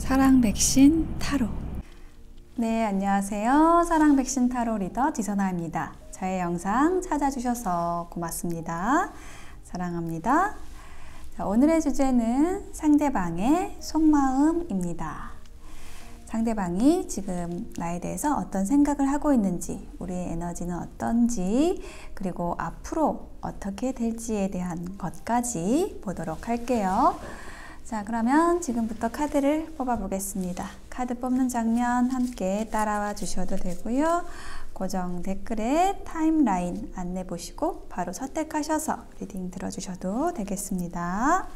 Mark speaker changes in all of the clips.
Speaker 1: 사랑 백신 타로.
Speaker 2: 네, 안녕하세요. 사랑 백신 타로 리더 지선아입니다. 저의 영상 찾아주셔서 고맙습니다. 사랑합니다. 자, 오늘의 주제는 상대방의 속마음입니다. 상대방이 지금 나에 대해서 어떤 생각을 하고 있는지, 우리의 에너지는 어떤지, 그리고 앞으로 어떻게 될지에 대한 것까지 보도록 할게요. 자, 그러면 지금부터 카드를 뽑아 보겠습니다. 카드 뽑는 장면 함께 따라와 주셔도 되고요. 고정 댓글에 타임라인 안내 보시고 바로 선택하셔서 리딩 들어주셔도 되겠습니다.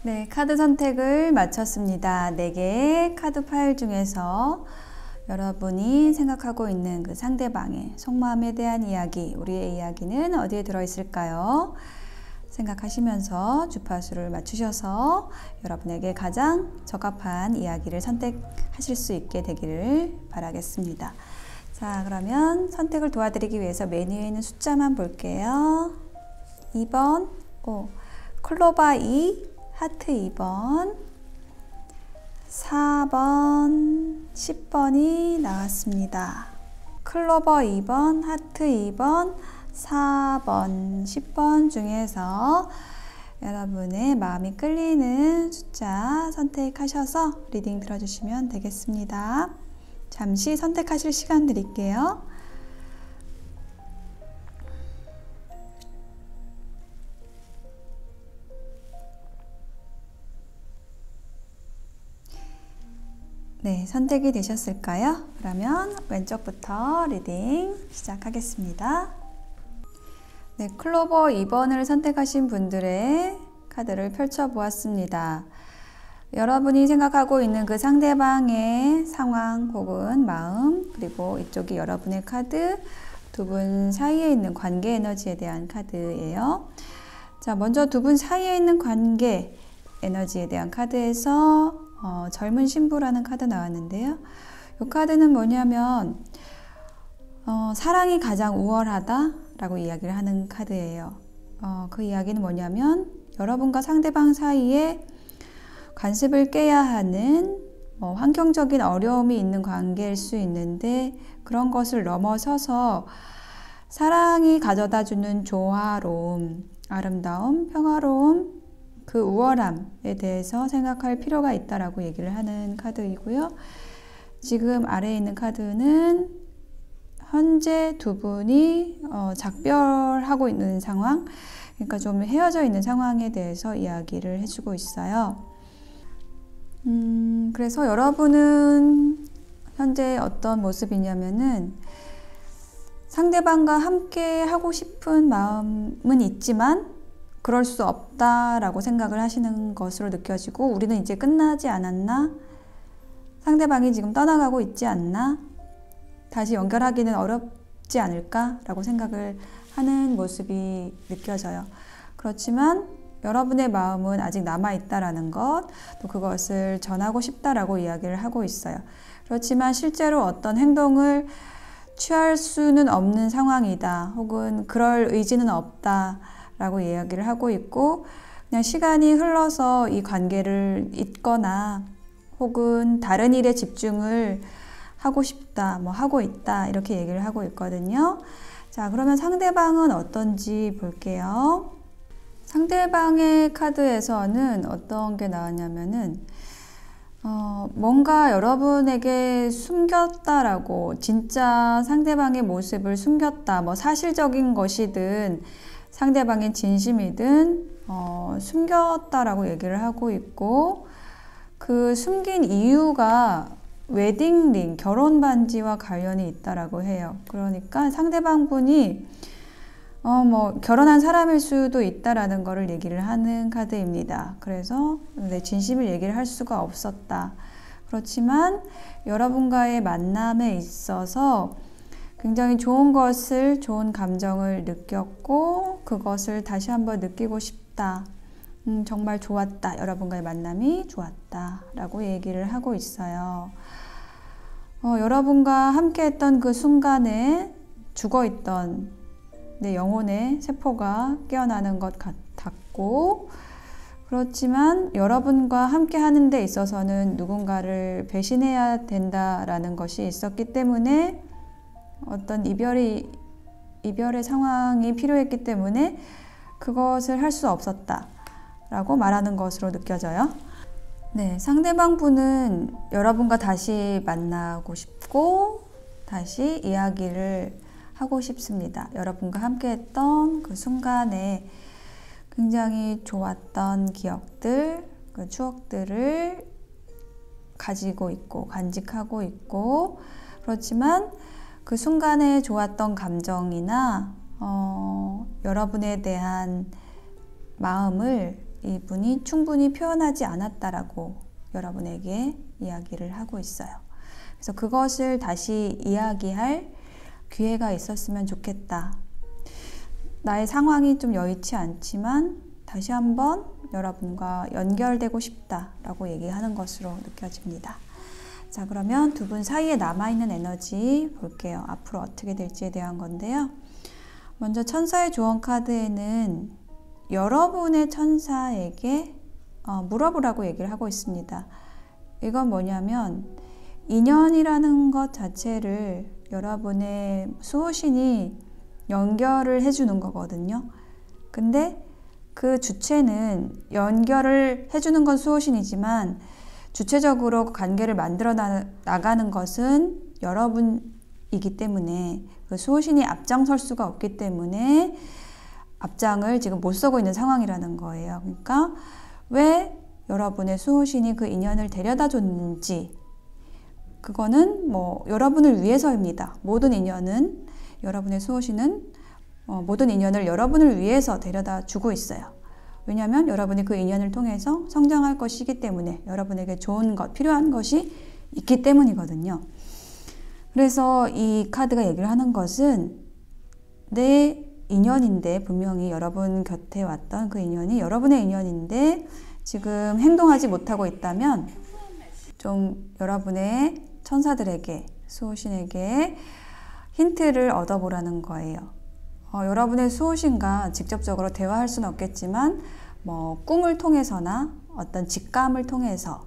Speaker 2: 네, 카드 선택을 마쳤습니다. 4개의 카드 파일 중에서 여러분이 생각하고 있는 그 상대방의 속마음에 대한 이야기, 우리의 이야기는 어디에 들어있을까요? 생각하시면서 주파수를 맞추셔서 여러분에게 가장 적합한 이야기를 선택하실 수 있게 되기를 바라겠습니다. 자, 그러면 선택을 도와드리기 위해서 메뉴에 있는 숫자만 볼게요. 2번, 클로바 2, 하트 2번, 4번, 10번이 나왔습니다. 클로버 2번, 하트 2번, 4번, 10번 중에서 여러분의 마음이 끌리는 숫자 선택하셔서 리딩 들어주시면 되겠습니다. 잠시 선택하실 시간 드릴게요. 네, 선택이 되셨을까요? 그러면 왼쪽부터 리딩 시작하겠습니다. 네, 클로버 2번을 선택하신 분들의 카드를 펼쳐보았습니다. 여러분이 생각하고 있는 그 상대방의 상황 혹은 마음, 그리고 이쪽이 여러분의 카드, 두 분 사이에 있는 관계 에너지에 대한 카드예요. 자, 먼저 두 분 사이에 있는 관계 에너지에 대한 카드에서 젊은 신부라는 카드 나왔는데요. 이 카드는 뭐냐면 사랑이 가장 우월하다 라고 이야기를 하는 카드예요. 그 이야기는 뭐냐면 여러분과 상대방 사이에 관습을 깨야 하는 환경적인 어려움이 있는 관계일 수 있는데, 그런 것을 넘어서서 사랑이 가져다주는 조화로움, 아름다움, 평화로움, 그 우월함에 대해서 생각할 필요가 있다라고 얘기를 하는 카드이고요. 지금 아래에 있는 카드는 현재 두 분이 작별하고 있는 상황, 그러니까 좀 헤어져 있는 상황에 대해서 이야기를 해주고 있어요. 그래서 여러분은 현재 어떤 모습이냐면은 상대방과 함께 하고 싶은 마음은 있지만 그럴 수 없다라고 생각을 하시는 것으로 느껴지고, 우리는 이제 끝나지 않았나? 상대방이 지금 떠나가고 있지 않나? 다시 연결하기는 어렵지 않을까? 라고 생각을 하는 모습이 느껴져요. 그렇지만 여러분의 마음은 아직 남아있다라는 것, 또 그것을 전하고 싶다라고 이야기를 하고 있어요. 그렇지만 실제로 어떤 행동을 취할 수는 없는 상황이다, 혹은 그럴 의지는 없다 라고 이야기를 하고 있고, 그냥 시간이 흘러서 이 관계를 잊거나 혹은 다른 일에 집중을 하고 싶다, 뭐 하고 있다, 이렇게 얘기를 하고 있거든요. 자, 그러면 상대방은 어떤지 볼게요. 상대방의 카드에서는 어떤 게 나왔냐면은 뭔가 여러분에게 숨겼다라고, 진짜 상대방의 모습을 숨겼다, 뭐 사실적인 것이든 상대방의 진심이든 숨겼다라고 얘기를 하고 있고, 그 숨긴 이유가 웨딩링, 결혼 반지와 관련이 있다라고 해요. 그러니까 상대방 분이 뭐 결혼한 사람일 수도 있다라는 거를 얘기를 하는 카드입니다. 그래서 내 진심을 얘기를 할 수가 없었다. 그렇지만 여러분과의 만남에 있어서 굉장히 좋은 것을, 좋은 감정을 느꼈고 그것을 다시 한번 느끼고 싶다. 정말 좋았다. 여러분과의 만남이 좋았다. 라고 얘기를 하고 있어요. 여러분과 함께 했던 그 순간에 죽어있던 내 영혼의 세포가 깨어나는 것 같았고, 그렇지만 여러분과 함께 하는 데 있어서는 누군가를 배신해야 된다라는 것이 있었기 때문에 어떤 이별의 상황이 필요했기 때문에 그것을 할 수 없었다 라고 말하는 것으로 느껴져요. 네, 상대방 분은 여러분과 다시 만나고 싶고 다시 이야기를 하고 싶습니다. 여러분과 함께 했던 그 순간에 굉장히 좋았던 기억들, 그 추억들을 가지고 있고 간직하고 있고, 그렇지만 그 순간에 좋았던 감정이나 여러분에 대한 마음을 이분이 충분히 표현하지 않았다라고 여러분에게 이야기를 하고 있어요. 그래서 그것을 다시 이야기할 기회가 있었으면 좋겠다. 나의 상황이 좀 여의치 않지만 다시 한번 여러분과 연결되고 싶다라고 얘기하는 것으로 느껴집니다. 자, 그러면 두 분 사이에 남아있는 에너지 볼게요. 앞으로 어떻게 될지에 대한 건데요. 먼저 천사의 조언 카드에는 여러분의 천사에게 물어보라고 얘기를 하고 있습니다. 이건 뭐냐면 인연이라는 것 자체를 여러분의 수호신이 연결을 해주는 거거든요. 근데 그 주체는 연결을 해주는 건 수호신이지만 주체적으로 관계를 만들어 나가는 것은 여러분이기 때문에 그 수호신이 앞장설 수가 없기 때문에 앞장을 지금 못 서고 있는 상황이라는 거예요. 그러니까 왜 여러분의 수호신이 그 인연을 데려다 줬는지, 그거는 뭐 여러분을 위해서입니다. 모든 인연은, 여러분의 수호신은 모든 인연을 여러분을 위해서 데려다 주고 있어요. 왜냐하면 여러분이 그 인연을 통해서 성장할 것이기 때문에, 여러분에게 좋은 것, 필요한 것이 있기 때문이거든요. 그래서 이 카드가 얘기를 하는 것은 내 인연인데, 분명히 여러분 곁에 왔던 그 인연이 여러분의 인연인데 지금 행동하지 못하고 있다면 좀 여러분의 천사들에게, 수호신에게 힌트를 얻어보라는 거예요. 여러분의 수호신과 직접적으로 대화할 수는 없겠지만 뭐 꿈을 통해서나 어떤 직감을 통해서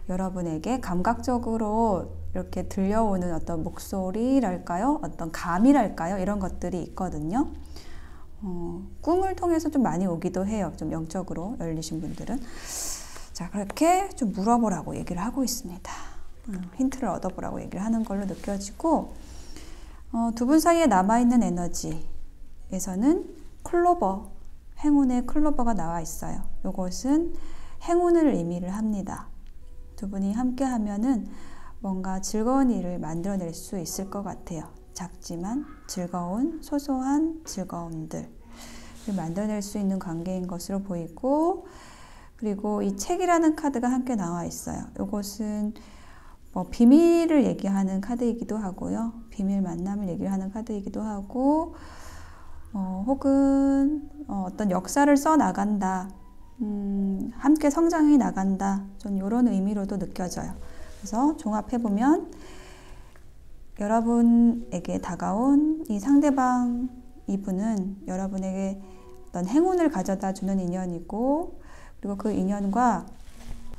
Speaker 2: 여러분에게 감각적으로 이렇게 들려오는 어떤 목소리랄까요? 어떤 감이랄까요? 이런 것들이 있거든요. 꿈을 통해서 좀 많이 오기도 해요. 좀 영적으로 열리신 분들은. 자, 그렇게 좀 물어보라고 얘기를 하고 있습니다. 힌트를 얻어보라고 얘기를 하는 걸로 느껴지고, 두 분 사이에 남아있는 에너지에서는 클로버, 행운의 클로버가 나와 있어요. 이것은 행운을 의미를 합니다. 두 분이 함께 하면은 뭔가 즐거운 일을 만들어낼 수 있을 것 같아요. 작지만 즐거운 소소한 즐거움들을 만들어낼 수 있는 관계인 것으로 보이고, 그리고 이 책이라는 카드가 함께 나와 있어요. 이것은 뭐 비밀을 얘기하는 카드이기도 하고요. 비밀 만남을 얘기하는 카드이기도 하고, 혹은 어떤 역사를 써 나간다, 함께 성장해 나간다, 좀 이런 의미로도 느껴져요. 그래서 종합해보면 여러분에게 다가온 이 상대방, 이분은 여러분에게 어떤 행운을 가져다 주는 인연이고, 그리고 그 인연과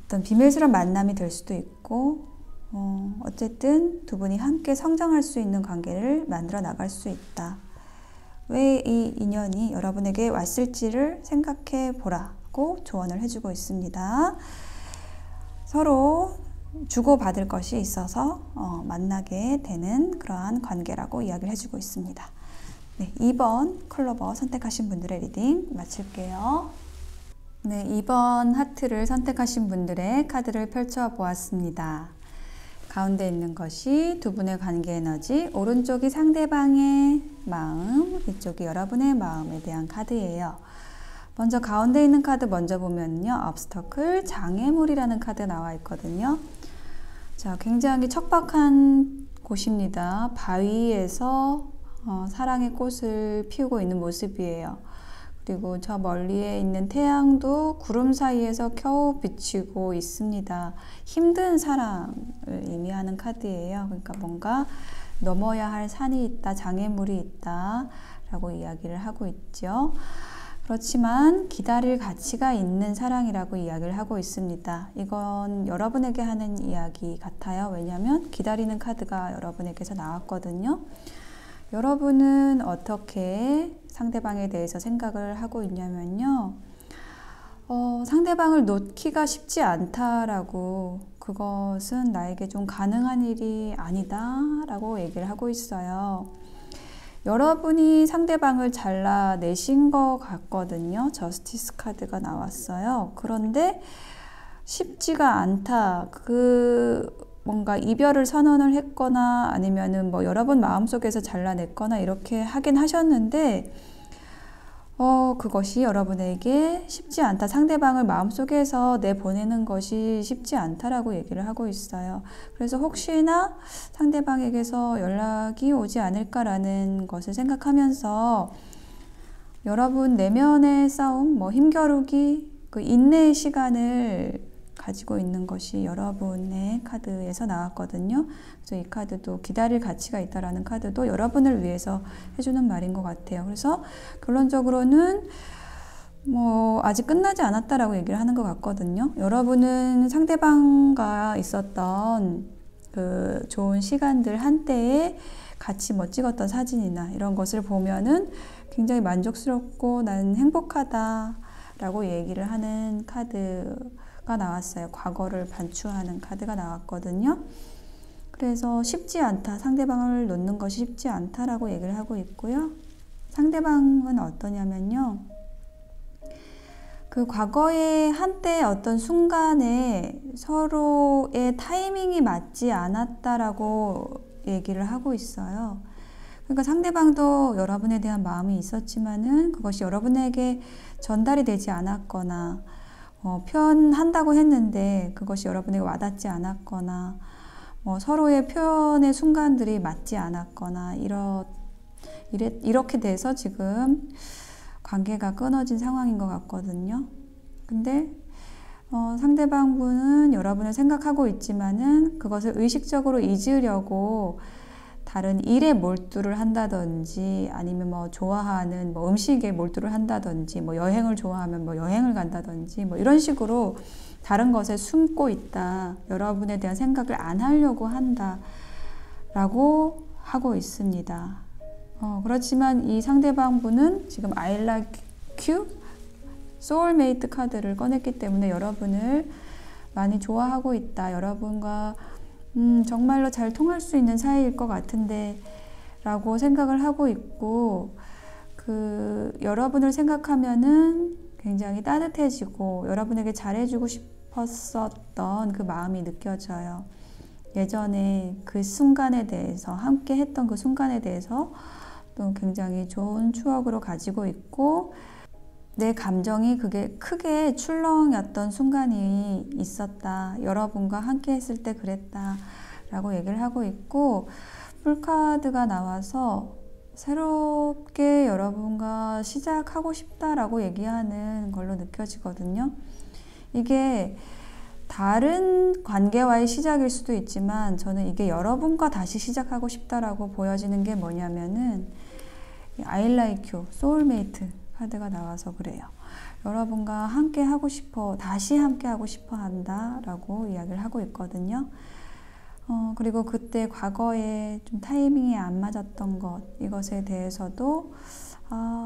Speaker 2: 어떤 비밀스러운 만남이 될 수도 있고, 어쨌든 두 분이 함께 성장할 수 있는 관계를 만들어 나갈 수 있다. 왜 이 인연이 여러분에게 왔을지를 생각해 보라고 조언을 해주고 있습니다. 서로 주고받을 것이 있어서 만나게 되는 그러한 관계라고 이야기를 해주고 있습니다. 네, 2번 클로버 선택하신 분들의 리딩 마칠게요. 네, 2번 하트를 선택하신 분들의 카드를 펼쳐 보았습니다. 가운데 있는 것이 두 분의 관계 에너지, 오른쪽이 상대방의 마음, 이쪽이 여러분의 마음에 대한 카드예요. 먼저 가운데 있는 카드 먼저 보면요. obstacle, 장애물이라는 카드 나와 있거든요. 자, 굉장히 척박한 곳입니다. 바위에서 사랑의 꽃을 피우고 있는 모습이에요. 그리고 저 멀리에 있는 태양도 구름 사이에서 겨우 비치고 있습니다. 힘든 사랑을 의미하는 카드예요. 그러니까 뭔가 넘어야 할 산이 있다, 장애물이 있다 라고 이야기를 하고 있죠. 그렇지만 기다릴 가치가 있는 사랑이라고 이야기를 하고 있습니다. 이건 여러분에게 하는 이야기 같아요. 왜냐하면 기다리는 카드가 여러분에게서 나왔거든요. 여러분은 어떻게 상대방에 대해서 생각을 하고 있냐면요. 상대방을 놓기가 쉽지 않다라고, 그것은 나에게 좀 가능한 일이 아니다 라고 얘기를 하고 있어요. 여러분이 상대방을 잘라내신 것 같거든요. 저스티스 카드가 나왔어요. 그런데 쉽지가 않다. 뭔가 이별을 선언을 했거나 아니면은 뭐 여러분 마음속에서 잘라냈거나 이렇게 하긴 하셨는데 그것이 여러분에게 쉽지 않다. 상대방을 마음속에서 내보내는 것이 쉽지 않다라고 얘기를 하고 있어요. 그래서 혹시나 상대방에게서 연락이 오지 않을까라는 것을 생각하면서 여러분 내면의 싸움, 힘겨루기, 그 인내의 시간을 가지고 있는 것이 여러분의 카드에서 나왔거든요. 그래서 이 카드도 기다릴 가치가 있다라는 카드도 여러분을 위해서 해주는 말인 것 같아요. 그래서 결론적으로는 아직 끝나지 않았다라고 얘기를 하는 것 같거든요. 여러분은 상대방과 있었던 그 좋은 시간들 한때에 같이 찍었던 사진이나 이런 것을 보면은 굉장히 만족스럽고 나는 행복하다라고 얘기를 하는 카드가 나왔어요. 과거를 반추하는 카드가 나왔거든요. 그래서 쉽지 않다. 상대방을 놓는 것이 쉽지 않다라고 얘기를 하고 있고요. 상대방은 어떠냐면요. 그 과거의 한때 어떤 순간에 서로의 타이밍이 맞지 않았다라고 얘기를 하고 있어요. 그러니까 상대방도 여러분에 대한 마음이 있었지만은 그것이 여러분에게 전달이 되지 않았거나 표현한다고 했는데 그것이 여러분에게 와닿지 않았거나 서로의 표현의 순간들이 맞지 않았거나 이렇게 돼서 지금 관계가 끊어진 상황인 것 같거든요. 근데 상대방분은 여러분을 생각하고 있지만은 그것을 의식적으로 잊으려고 다른 일에 몰두를 한다든지 아니면 좋아하는 음식에 몰두를 한다든지 여행을 좋아하면 여행을 간다든지 이런 식으로 다른 것에 숨고 있다. 여러분에 대한 생각을 안 하려고 한다라고 하고 있습니다. 그렇지만 이 상대방분은 지금 I like you, 소울메이트 카드를 꺼냈기 때문에 여러분을 많이 좋아하고 있다. 여러분과 정말로 잘 통할 수 있는 사이일 것 같은데 라고 생각을 하고 있고 여러분을 생각하면은 굉장히 따뜻해지고 여러분에게 잘해주고 싶었었던 그 마음이 느껴져요. 예전에 그 순간에 대해서 함께 했던 그 순간에 대해서 또 굉장히 좋은 추억으로 가지고 있고 내 감정이 그게 크게 출렁였던 순간이 있었다. 여러분과 함께 했을 때 그랬다 라고 얘기를 하고 있고 풀카드가 나와서 새롭게 여러분과 시작하고 싶다라고 얘기하는 걸로 느껴지거든요. 이게 다른 관계와의 시작일 수도 있지만 저는 이게 여러분과 다시 시작하고 싶다라고 보여지는 게 뭐냐면은 I like you, 소울메이트 카드가 나와서 그래요. 여러분과 함께 하고 싶어, 다시 함께 하고 싶어 한다 라고 이야기를 하고 있거든요. 그리고 그때 과거에 좀 타이밍이 안 맞았던 것, 이것에 대해서도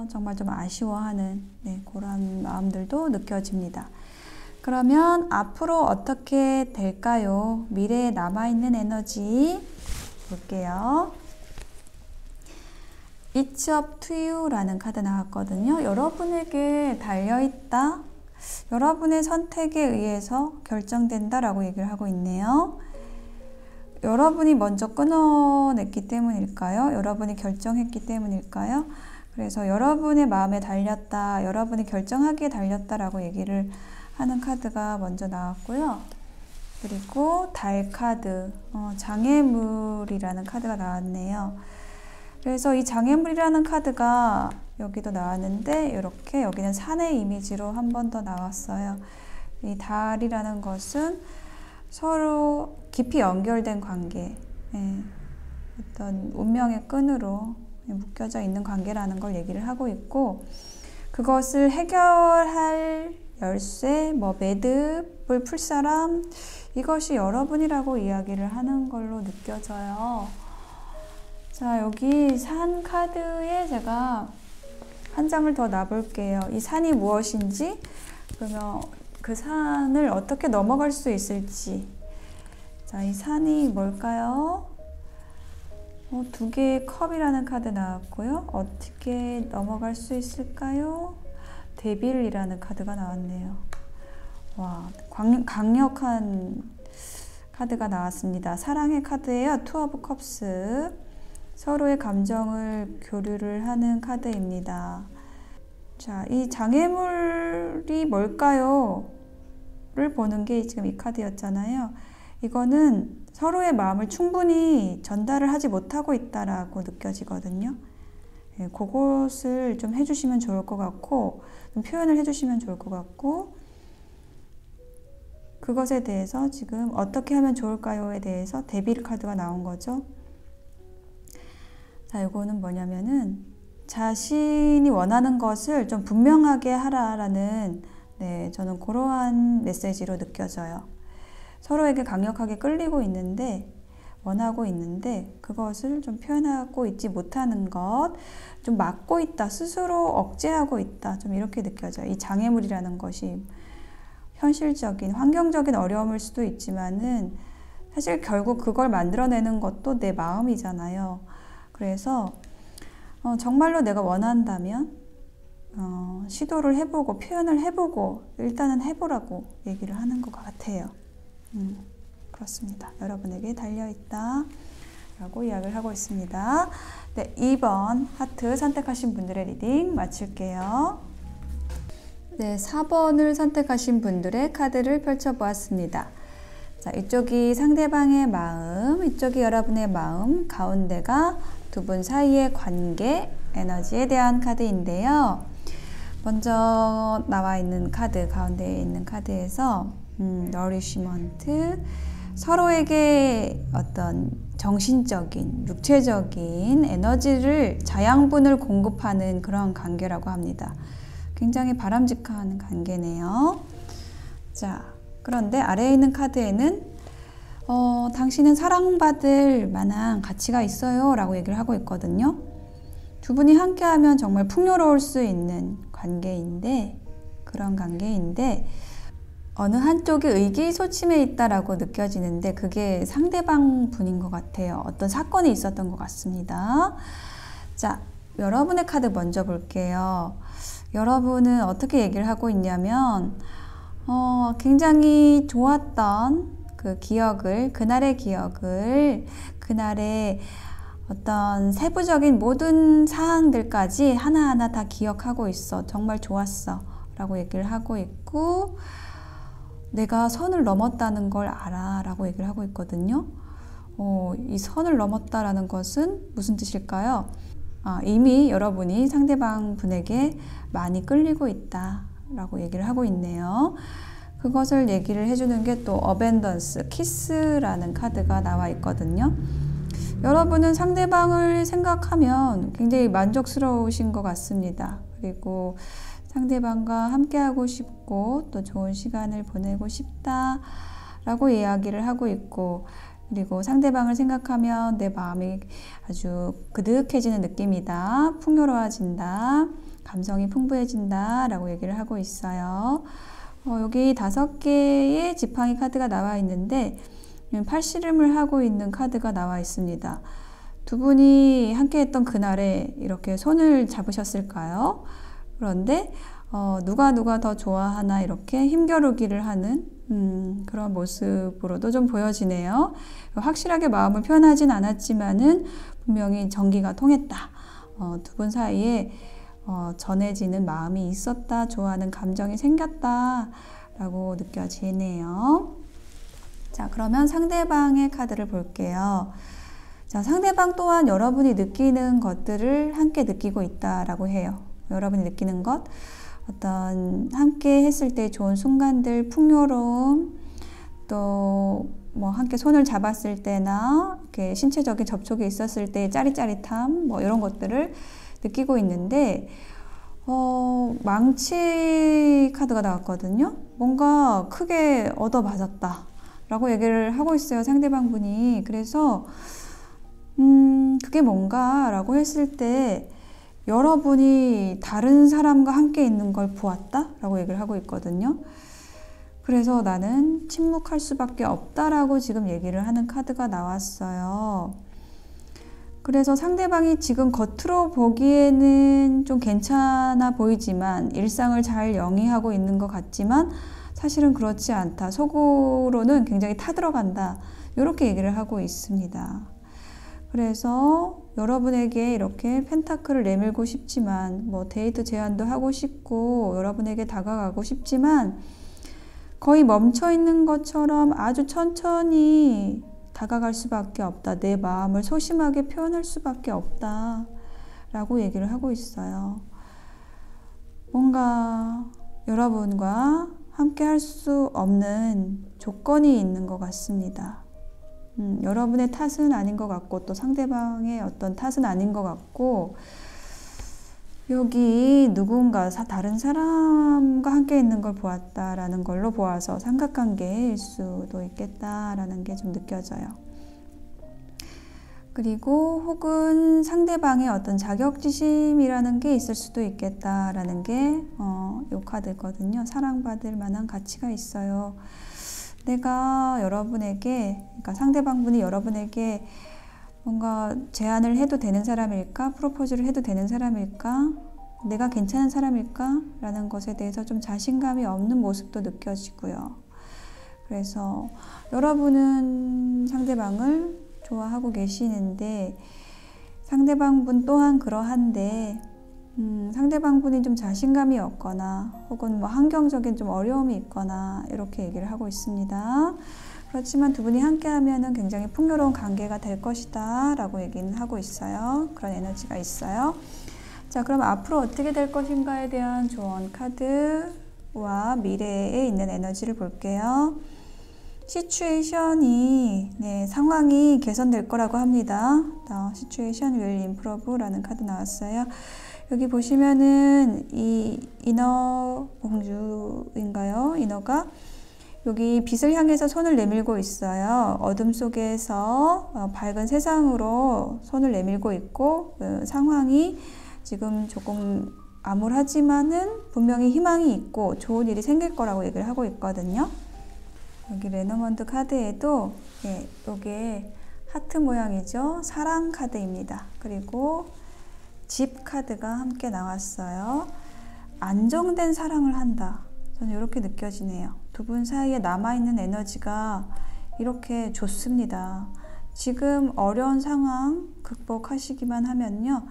Speaker 2: 정말 좀 아쉬워하는 그런 마음들도 느껴집니다. 그러면 앞으로 어떻게 될까요? 미래에 남아있는 에너지 볼게요. It's up to you 라는 카드 나왔거든요. 여러분에게 달려있다. 여러분의 선택에 의해서 결정된다 라고 얘기를 하고 있네요. 여러분이 먼저 끊어냈기 때문일까요? 여러분이 결정했기 때문일까요? 그래서 여러분의 마음에 달렸다, 여러분이 결정하기에 달렸다 라고 얘기를 하는 카드가 먼저 나왔고요. 그리고 달 카드, 장애물이라는 카드가 나왔네요. 그래서 이 장애물이라는 카드가 여기도 나왔는데 이렇게 여기는 산의 이미지로 한 번 더 나왔어요. 이 달이라는 것은 서로 깊이 연결된 관계, 어떤 운명의 끈으로 묶여져 있는 관계라는 걸 얘기를 하고 있고, 그것을 해결할 열쇠, 매듭을 풀 사람, 이것이 여러분이라고 이야기를 하는 걸로 느껴져요. 자, 여기 산 카드에 제가 한 장을 더 놔볼게요. 이 산이 무엇인지, 그러면 그 산을 어떻게 넘어갈 수 있을지. 자, 이 산이 뭘까요? 두 개의 컵이라는 카드 나왔고요. 어떻게 넘어갈 수 있을까요? 데빌이라는 카드가 나왔네요. 와, 강력한 카드가 나왔습니다. 사랑의 카드예요. 투 오브 컵스. 서로의 감정을 교류를 하는 카드입니다. 자, 이 장애물이 뭘까요? 를 보는 게 지금 이 카드였잖아요. 이거는 서로의 마음을 충분히 전달을 하지 못하고 있다라고 느껴지거든요. 그것을 좀 해주시면 좋을 것 같고, 좀 표현을 해주시면 좋을 것 같고, 그것에 대해서 지금 어떻게 하면 좋을까요에 대해서 데빌 카드가 나온 거죠. 자, 이거는 뭐냐면은 자신이 원하는 것을 좀 분명하게 하라라는, 저는 그러한 메시지로 느껴져요. 서로에게 강력하게 끌리고 있는데, 원하고 있는데 그것을 좀 표현하고 있지 못하는 것, 좀 막고 있다, 스스로 억제하고 있다, 좀 이렇게 느껴져요. 이 장애물이라는 것이 현실적인, 환경적인 어려움일 수도 있지만은 사실 결국 그걸 만들어내는 것도 내 마음이잖아요. 그래서 정말로 내가 원한다면 시도를 해보고 표현을 해보고 일단은 해보라고 얘기를 하는 것 같아요. 그렇습니다. 여러분에게 달려있다 라고 이야기를 하고 있습니다. 네, 2번 하트 선택하신 분들의 리딩 마칠게요. 네, 4번을 선택하신 분들의 카드를 펼쳐보았습니다. 자, 이쪽이 상대방의 마음, 이쪽이 여러분의 마음, 가운데가 두 분 사이의 관계, 에너지에 대한 카드인데요. 먼저 나와 있는 카드, 가운데에 있는 카드에서 nourishment, 서로에게 어떤 정신적인, 육체적인 에너지를, 자양분을 공급하는 그런 관계라고 합니다. 굉장히 바람직한 관계네요. 자, 그런데 아래에 있는 카드에는 당신은 사랑받을 만한 가치가 있어요 라고 얘기를 하고 있거든요. 두 분이 함께하면 정말 풍요로울 수 있는 관계인데, 그런 관계인데 어느 한쪽이 의기소침해 있다라고 느껴지는데 그게 상대방 분인 것 같아요. 어떤 사건이 있었던 것 같습니다. 자, 여러분의 카드 먼저 볼게요. 여러분은 어떻게 얘기를 하고 있냐면 굉장히 좋았던 그 기억을, 그날의 기억을, 그날의 어떤 세부적인 모든 사항들까지 하나하나 다 기억하고 있어. 정말 좋았어 라고 얘기를 하고 있고, 내가 선을 넘었다는 걸 알아 라고 얘기를 하고 있거든요. 이 선을 넘었다라는 것은 무슨 뜻일까요? 이미 여러분이 상대방 분에게 많이 끌리고 있다 라고 얘기를 하고 있네요. 그것을 얘기를 해주는 게 또 어벤던스, 키스라는 카드가 나와 있거든요. 여러분은 상대방을 생각하면 굉장히 만족스러우신 것 같습니다. 그리고 상대방과 함께하고 싶고 또 좋은 시간을 보내고 싶다라고 이야기를 하고 있고, 그리고 상대방을 생각하면 내 마음이 아주 그득해지는 느낌이다, 풍요로워진다, 감성이 풍부해진다 라고 얘기를 하고 있어요. 여기 5개의 지팡이 카드가 나와 있는데 팔씨름을 하고 있는 카드가 나와 있습니다. 두 분이 함께 했던 그날에 이렇게 손을 잡으셨을까요? 그런데 누가 더 좋아하나 이렇게 힘겨루기를 하는 그런 모습으로도 좀 보여지네요. 확실하게 마음을 표현하진 않았지만은 분명히 정기가 통했다. 두 분 사이에 전해지는 마음이 있었다, 좋아하는 감정이 생겼다 라고 느껴지네요. 자, 그러면 상대방의 카드를 볼게요. 자, 상대방 또한 여러분이 느끼는 것들을 함께 느끼고 있다라고 해요. 여러분이 느끼는 것, 어떤 함께 했을 때 좋은 순간들, 풍요로움, 또 뭐 함께 손을 잡았을 때나 이렇게 신체적인 접촉이 있었을 때 짜릿짜릿함, 뭐 이런 것들을 느끼고 있는데, 망치 카드가 나왔거든요. 뭔가 크게 얻어맞았다 라고 얘기를 하고 있어요, 상대방 분이. 그래서 그게 뭔가 라고 했을 때 여러분이 다른 사람과 함께 있는 걸 보았다 라고 얘기를 하고 있거든요. 그래서 나는 침묵할 수밖에 없다라고 지금 얘기를 하는 카드가 나왔어요. 그래서 상대방이 지금 겉으로 보기에는 좀 괜찮아 보이지만, 일상을 잘 영위하고 있는 것 같지만 사실은 그렇지 않다, 속으로는 굉장히 타들어간다, 이렇게 얘기를 하고 있습니다. 그래서 여러분에게 이렇게 펜타클을 내밀고 싶지만, 뭐 데이트 제안도 하고 싶고 여러분에게 다가가고 싶지만 거의 멈춰 있는 것처럼 아주 천천히 다가갈 수밖에 없다, 내 마음을 소심하게 표현할 수밖에 없다 라고 얘기를 하고 있어요. 뭔가 여러분과 함께 할 수 없는 조건이 있는 것 같습니다. 여러분의 탓은 아닌 것 같고 또 상대방의 어떤 탓은 아닌 것 같고, 여기 누군가 다른 사람과 함께 있는 걸 보았다라는 걸로 보아서 삼각관계일 수도 있겠다라는 게 좀 느껴져요. 그리고 혹은 상대방의 어떤 자격지심이라는 게 있을 수도 있겠다라는 게 이 카드거든요. 사랑받을 만한 가치가 있어요. 내가 여러분에게, 그러니까 상대방분이 여러분에게 뭔가 제안을 해도 되는 사람일까? 프로포즈를 해도 되는 사람일까? 내가 괜찮은 사람일까? 라는 것에 대해서 좀 자신감이 없는 모습도 느껴지고요. 그래서 여러분은 상대방을 좋아하고 계시는데 상대방분 또한 그러한데 상대방분이 좀 자신감이 없거나 혹은 뭐 환경적인 좀 어려움이 있거나 이렇게 얘기를 하고 있습니다. 그렇지만 두 분이 함께 하면은 굉장히 풍요로운 관계가 될 것이다 라고 얘기는 하고 있어요. 그런 에너지가 있어요. 자, 그럼 앞으로 어떻게 될 것인가에 대한 조언 카드와 미래에 있는 에너지를 볼게요. 시츄에이션이, 상황이 개선될 거라고 합니다. 시츄에이션 will improve라는 카드 나왔어요. 여기 보시면은 이 인어 공주인가요? 인어가 여기 빛을 향해서 손을 내밀고 있어요. 어둠 속에서 밝은 세상으로 손을 내밀고 있고, 그 상황이 지금 조금 암울하지만은 분명히 희망이 있고 좋은 일이 생길 거라고 얘기를 하고 있거든요. 여기 레너먼드 카드에도 이게 하트 모양이죠. 사랑 카드입니다. 그리고 집 카드가 함께 나왔어요. 안정된 사랑을 한다. 저는 이렇게 느껴지네요. 두 분 사이에 남아있는 에너지가 이렇게 좋습니다. 지금 어려운 상황 극복하시기만 하면요,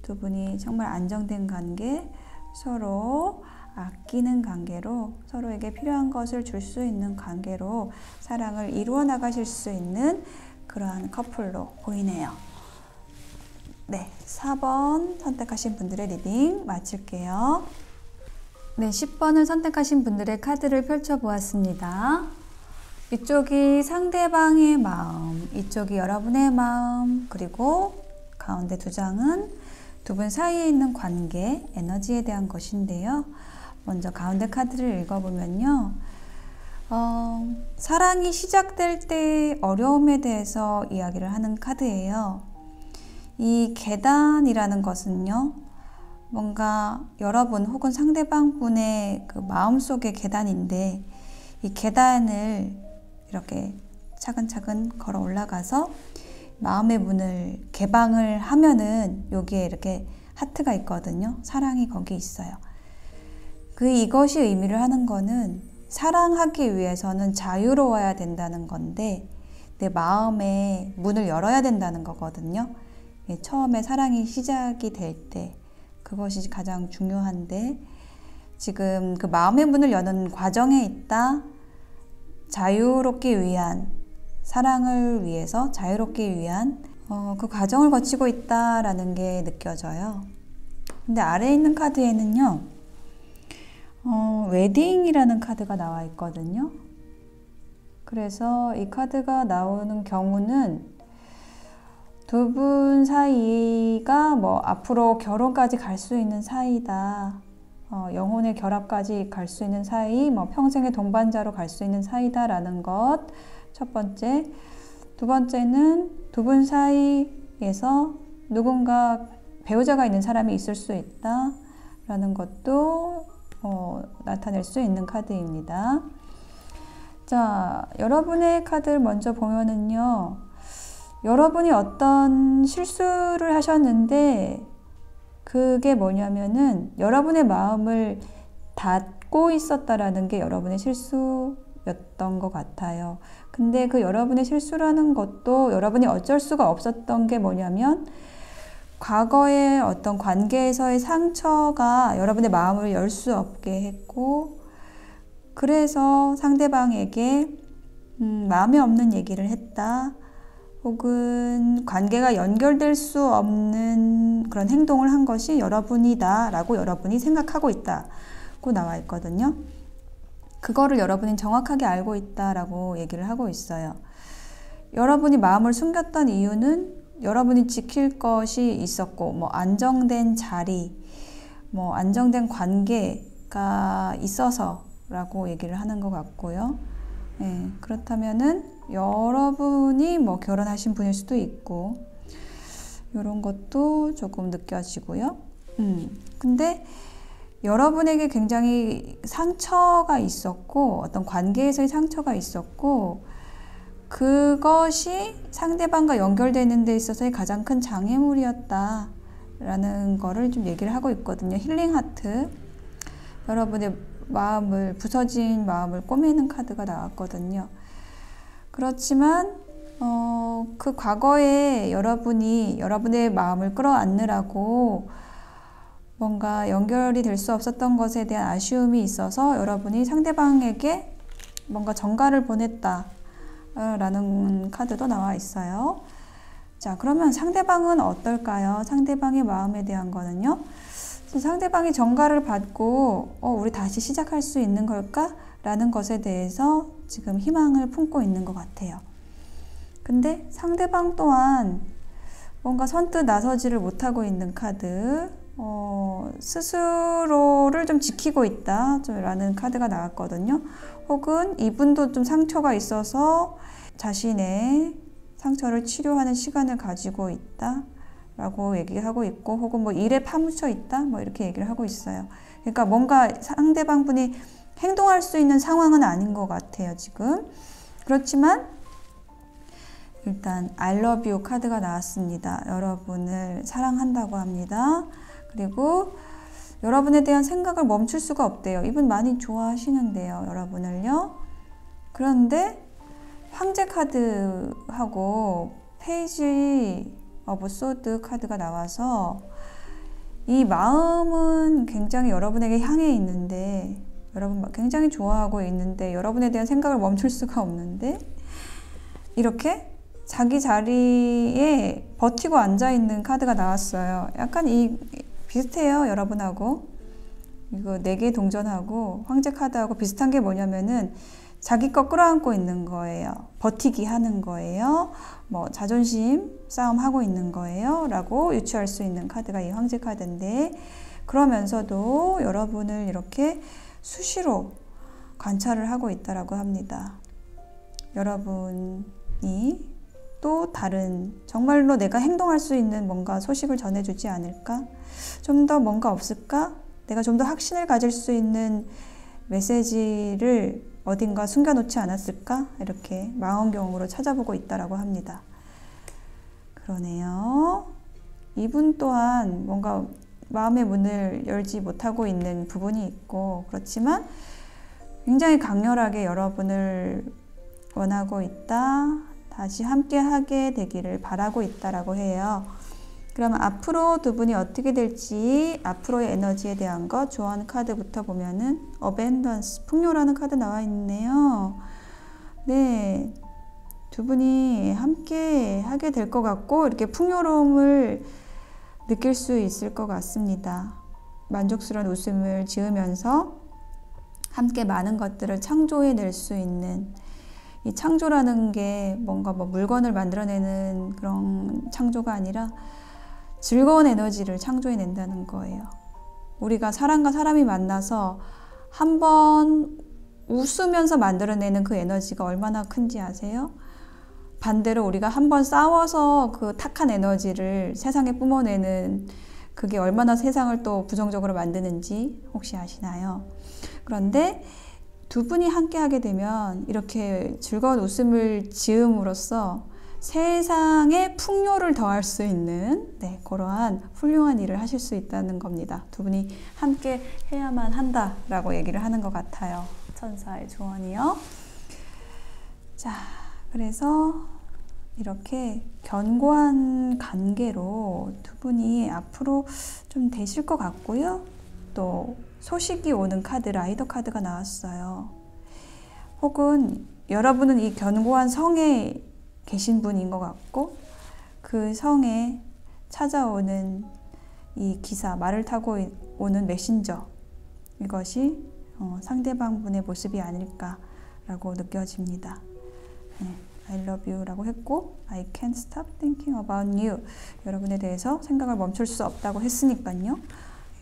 Speaker 2: 두 분이 정말 안정된 관계, 서로 아끼는 관계로, 서로에게 필요한 것을 줄 수 있는 관계로 사랑을 이루어 나가실 수 있는 그러한 커플로 보이네요. 네, 4번 선택하신 분들의 리딩 마칠게요. 네, 10번을 선택하신 분들의 카드를 펼쳐보았습니다. 이쪽이 상대방의 마음, 이쪽이 여러분의 마음, 그리고 가운데 두 장은 두 분 사이에 있는 관계, 에너지에 대한 것인데요. 먼저 가운데 카드를 읽어보면요. 사랑이 시작될 때의 어려움에 대해서 이야기를 하는 카드예요. 이 계단이라는 것은요, 뭔가 여러분 혹은 상대방 분의 그 마음속의 계단인데, 이 계단을 이렇게 차근차근 걸어 올라가서 마음의 문을 개방을 하면은 여기에 이렇게 하트가 있거든요. 사랑이 거기 있어요. 이것이 의미를 하는 거는 사랑하기 위해서는 자유로워야 된다는 건데 내 마음의 문을 열어야 된다는 거거든요. 처음에 사랑이 시작이 될 때 그것이 가장 중요한데 지금 그 마음의 문을 여는 과정에 있다. 자유롭기 위한, 사랑을 위해서 자유롭기 위한 그 과정을 거치고 있다라는 게 느껴져요. 근데 아래에 있는 카드에는요, 웨딩이라는 카드가 나와 있거든요. 그래서 이 카드가 나오는 경우는 두 분 사이가 뭐 앞으로 결혼까지 갈 수 있는 사이다. 영혼의 결합까지 갈 수 있는 사이, 뭐 평생의 동반자로 갈 수 있는 사이다라는 것. 첫 번째. 두 번째는 두 분 사이에서 누군가 배우자가 있는 사람이 있을 수 있다라는 것도 나타낼 수 있는 카드입니다. 자, 여러분의 카드를 먼저 보면은요, 여러분이 어떤 실수를 하셨는데 그게 뭐냐면은 여러분의 마음을 닫고 있었다라는 게 여러분의 실수였던 것 같아요. 근데 그 여러분의 실수라는 것도 여러분이 어쩔 수가 없었던 게 뭐냐면 과거의 어떤 관계에서의 상처가 여러분의 마음을 열 수 없게 했고, 그래서 상대방에게 마음에 없는 얘기를 했다. 혹은 관계가 연결될 수 없는 그런 행동을 한 것이 여러분이다 라고 여러분이 생각하고 있다고 나와 있거든요. 그거를 여러분이 정확하게 알고 있다라고 얘기를 하고 있어요. 여러분이 마음을 숨겼던 이유는 여러분이 지킬 것이 있었고, 뭐 안정된 자리, 뭐 안정된 관계가 있어서라고 얘기를 하는 것 같고요. 그렇다면은 여러분이 뭐 결혼하신 분일 수도 있고 이런 것도 조금 느껴지고요. 근데 여러분에게 굉장히 상처가 있었고 어떤 관계에서의 상처가 있었고 그것이 상대방과 연결되는 데 있어서의 가장 큰 장애물이었다라는 거를 좀 얘기를 하고 있거든요. 힐링 하트. 여러분의 마음을, 부서진 마음을 꼬매는 카드가 나왔거든요. 그렇지만 그 과거에 여러분이 여러분의 마음을 끌어안느라고 뭔가 연결이 될 수 없었던 것에 대한 아쉬움이 있어서 여러분이 상대방에게 뭔가 전가를 보냈다 라는 카드도 나와 있어요. 자, 그러면 상대방은 어떨까요? 상대방의 마음에 대한 거는요, 상대방이 전가를 받고 우리 다시 시작할 수 있는 걸까? 라는 것에 대해서 지금 희망을 품고 있는 것 같아요. 근데 상대방 또한 뭔가 선뜻 나서지를 못하고 있는 카드, 스스로를 좀 지키고 있다 라는 카드가 나왔거든요. 혹은 이분도 좀 상처가 있어서 자신의 상처를 치료하는 시간을 가지고 있다 라고 얘기하고 있고, 혹은 뭐 일에 파묻혀 있다 뭐 이렇게 얘기를 하고 있어요. 그러니까 뭔가 상대방 분이 행동할 수 있는 상황은 아닌 것 같아요 지금. 그렇지만 일단 I love you 카드가 나왔습니다. 여러분을 사랑한다고 합니다. 그리고 여러분에 대한 생각을 멈출 수가 없대요. 이분 많이 좋아하시는데요, 여러분을요. 그런데 황제 카드하고 페이지 오브 소드 카드가 나와서 이 마음은 굉장히 여러분에게 향해 있는데, 여러분 굉장히 좋아하고 있는데 여러분에 대한 생각을 멈출 수가 없는데 이렇게 자기 자리에 버티고 앉아있는 카드가 나왔어요. 약간 비슷해요, 여러분하고. 이거 4개 동전하고 황제 카드하고 비슷한 게 뭐냐면은 자기 거 끌어안고 있는 거예요. 버티기 하는 거예요. 뭐 자존심 싸움 하고 있는 거예요. 라고 유추할 수 있는 카드가 이 황제 카드인데, 그러면서도 여러분을 이렇게 수시로 관찰을 하고 있다라고 합니다. 여러분이 또 다른, 정말로 내가 행동할 수 있는 뭔가 소식을 전해주지 않을까? 좀 더 뭔가 없을까? 내가 좀 더 확신을 가질 수 있는 메시지를 어딘가 숨겨놓지 않았을까? 이렇게 망원경으로 찾아보고 있다라고 합니다. 그러네요. 이분 또한 뭔가 마음의 문을 열지 못하고 있는 부분이 있고, 그렇지만 굉장히 강렬하게 여러분을 원하고 있다, 다시 함께 하게 되기를 바라고 있다라고 해요. 그러면 앞으로 두 분이 어떻게 될지, 앞으로의 에너지에 대한 것, 조언 카드부터 보면은 어벤던스, 풍요라는 카드 나와 있네요. 네, 두 분이 함께 하게 될 것 같고, 이렇게 풍요로움을 느낄 수 있을 것 같습니다. 만족스러운 웃음을 지으면서 함께 많은 것들을 창조해낼 수 있는, 이 창조라는 게 뭔가 뭐 물건을 만들어내는 그런 창조가 아니라 즐거운 에너지를 창조해낸다는 거예요. 우리가 사람과 사람이 만나서 한번 웃으면서 만들어내는 그 에너지가 얼마나 큰지 아세요? 반대로 우리가 한번 싸워서 그 탁한 에너지를 세상에 뿜어내는, 그게 얼마나 세상을 또 부정적으로 만드는지 혹시 아시나요? 그런데 두 분이 함께 하게 되면 이렇게 즐거운 웃음을 지음으로써 세상에 풍요를 더할 수 있는, 네, 그러한 훌륭한 일을 하실 수 있다는 겁니다. 두 분이 함께 해야만 한다라고 얘기를 하는 것 같아요. 천사의 조언이요. 자, 그래서 이렇게 견고한 관계로 두 분이 앞으로 좀 되실 것 같고요. 또 소식이 오는 카드, 라이더 카드가 나왔어요. 혹은 여러분은 이 견고한 성에 계신 분인 것 같고, 그 성에 찾아오는 이 기사, 말을 타고 오는 메신저, 이것이 상대방 분의 모습이 아닐까라고 느껴집니다. 네, I love you 라고 했고, I can't stop thinking about you, 여러분에 대해서 생각을 멈출 수 없다고 했으니까요.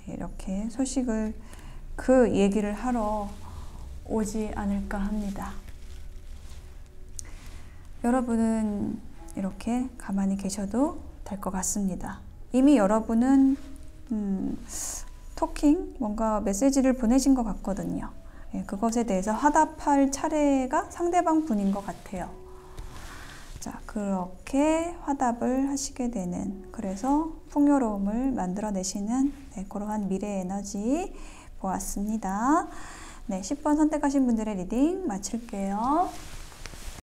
Speaker 2: 이렇게 소식을, 그 얘기를 하러 오지 않을까 합니다. 여러분은 이렇게 가만히 계셔도 될 것 같습니다. 이미 여러분은 토킹, 뭔가 메시지를 보내신 것 같거든요. 그것에 대해서 화답할 차례가 상대방 분인 것 같아요. 자, 그렇게 화답을 하시게 되는, 그래서 풍요로움을 만들어내시는, 네, 그러한 미래 에너지 보았습니다. 네, 10번 선택하신 분들의 리딩 마칠게요.